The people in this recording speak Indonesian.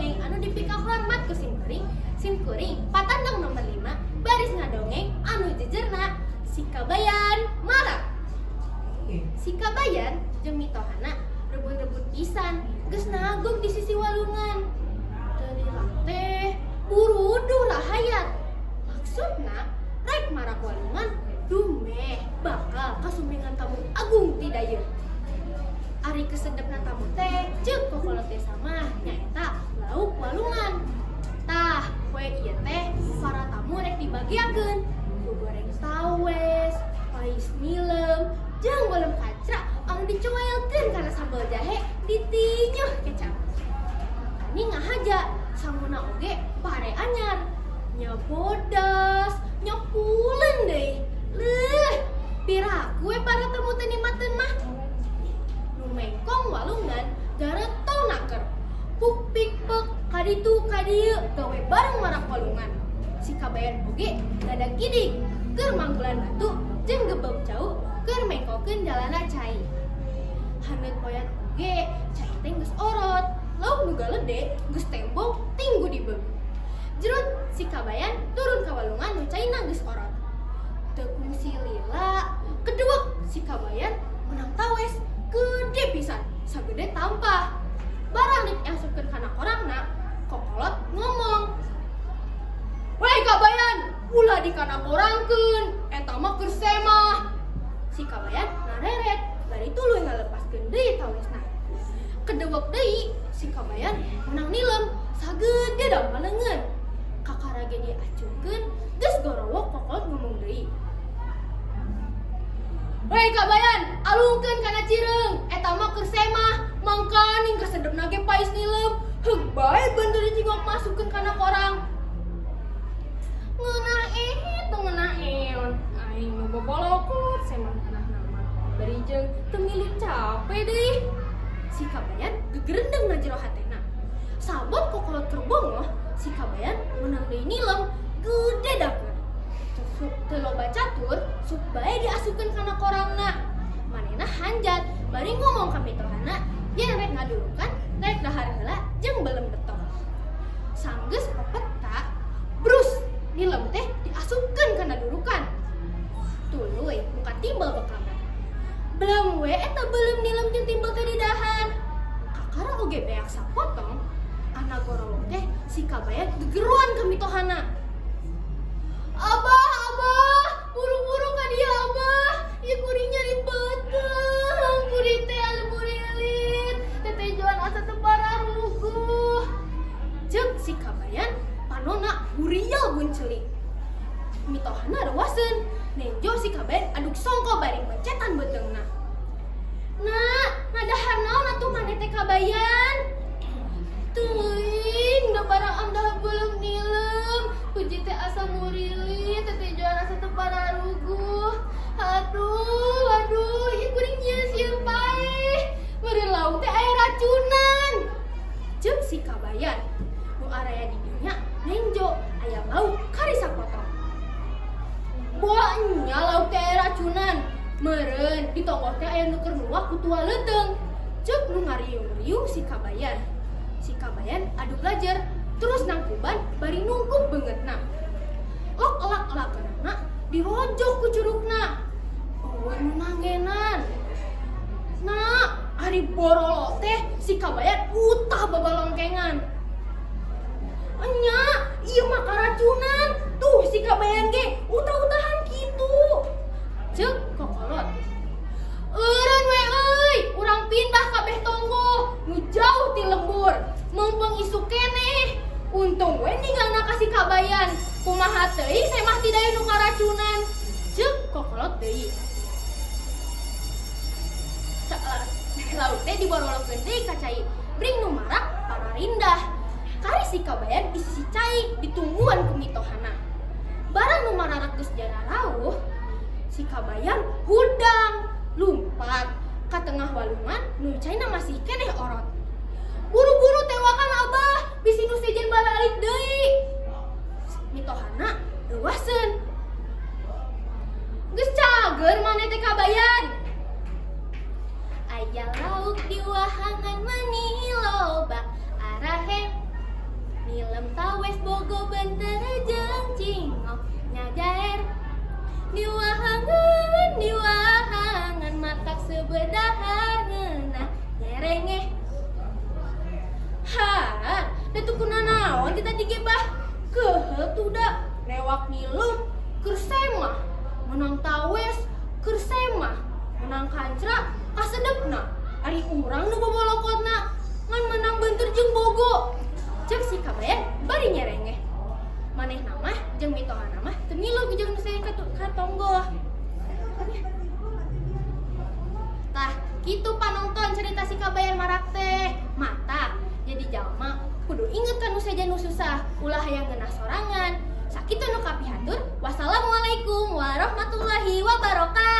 dongeng anu dipika hormat ku sim kuring patandang nomor 5 baris ngadongeng anu jejerna si kabayan marak. Si kabayan jeung mitohana rebut-rebut pisan geus nagog di sisi walungan. Teu teh buruduh rahayat. Maksudna rek marak walungan dumeh bakal kasumbingan tamu agung ti dayeun. Ari kesedepna tamu teh ceuk kokolot desa mah nyaeta lauk walungan. Tah poe ieu teh para tamu rek dibagiakeun ku goreng tawes, pais nilem, jeung golem kacra anu dicoelkeun kana sambal jahe ditinyuh kecap. Makani ngahaja samuna oge pare anyar nya bodas nya puleun deui. Leuh piraku we para tamu teh nikmateun mah. Nu mengkong walungan garetong naker puk pikpek kaditu kadieu gawe bareng marak walungan. Si kabayan oge dadak gidig keur manggulan batu jeung gebeb jauh keur mengkokeun jalana cai. Haneut poyan oge cai teh geus orot, lauk nu galede geus tembong tinggu dibeug. Jerut si kabayan turun ka walungan nu caina geus orot. Teu kungsi lila, keduek si kabayan menang tawes gede pisan, sagede tampah. Barang diasupkeun kana korangna, kokolot ngomong, "Wei kabayan, ulah dikana korangkeun, eta mah keur semah." Si kabayan nareret, bari tuluy ngalepaskeun deui tawesna. Kedewek deui si kabayan menang nilem, sagede da maleungeun. Kakarage diacungkeun, geus gorowok kokolot ngomong deui, "Wei kabayan, alungkeun kana cireung, eta mah keur semah, mangkaning kasedepna ge pais nilem, heug bae bener jingok masukkeun kana korang." Ngeunah eon, aing nu bobolokot semah tanah nama. Bari jeung teu milu capek deui. Si kabayan gegerendeng na jero hatena. Sabot kokolot keur bongoh, si kabayan menang deui nilem gede dakeun. Sok teu loba catur, sok bae diasupkeun kana korangna. Manehna hanjat, bari ngomong ka mitohana, yen rek ngadurukan, rek dahar heula jeung beuleum betok. Sanggeus pepeta, brus nilem teh diasupkeun kana durukan. Tuluy muka timbal bekaman. Belam we eta beuleum nilem jeung timbal teh di dahan. Kakara oge beak sapotong, anak gorowok teh si kabayan gegeruan ka mitohana. Abah, buru-buru ka dieu Abah. Ieu kuring nyari beteng, kuring teh aleburilit, teteh jualan asa teu pararuguh. Ceuk si kabayan panonna hurial buncelik. Mitohana reuaseun, nenjo si kabayan aduk songko bari bacetan beteungna. "Nak, ngadahar naon atuh maneh teh kabayan?" "Teuing, da barang amdah beuleum nilem, puji teh asa murilit, teteh jualan asa teu pararuguh. Aduh, ieu kuring nyeun sieun paeh. Meureun lauk teh aya racunan." Ceuk si kabayan, nu araya di dinya nenjo aya bau kari sapotong. "Boa nya lauk teh aya racunan. Meureun di tonggo teh aya nu keur nuak ku tua leuteung." Ceuk nu ngariung-riung si kabayan. Si kabayan adu belajar, terus nangkuban bari nungkup beungeutna. Lok elak-elakeunna dirojok ku curugna. Eueuh nu nanggenan. Nak, ari borolo teh si kabayan utah babalongkengan. "Enya, ieu mah karacunan. Tuh si kabayan ge utah-utahan kitu." Ceuk kokolot, "Eureun we euy, urang pindah kabeh tonggo nu jauh ti lembur. Mumpung isuk keneh. Untung we ninggalna ka si kabayan. Kumaha teuing semah ti dayu nu karacunan." Ceuk kokolot deui. Lauk teh diborolokeun deui ka cai. Bring nu marak pararindah. Kari si kabayan isi cai ditungguan ku mitohana. Barang nu mararak geus jararauh, si kabayan hudang lumpat ka tengah walungan nu caina masih keneh orot. "Buru-buru tewakan Abah, bisi nu sejen balik deui." Mitohana reuaseun. "Geus cager maneh teh kabayan. Aya lauk di wahangan mani loba arahe bogo bentara jeung cingok nyajaer di wahangan matak sebedahar ngeunah nyerengeh. Ha, datu kunanaon kita digebah keuheuh tuda lewak ngilup keur semah menang tawes keur semah menang kancra kasedepna ari urang nu bobolokotna ngan menang bentur jeung bogo. Cek si Kabayan bari nyerengeh manehna mah jeung mitohana mah teu ngilup jeung nu saya katonggoh. Tah kitu panonton cerita si Kabayan Marak teh mata jadi jalma kudu inget kan nu saja nu susah ulah hayang geunah sorangan. Sakitu nu kapihatur. Wassalamualaikum warahmatullahi wabarakatuh.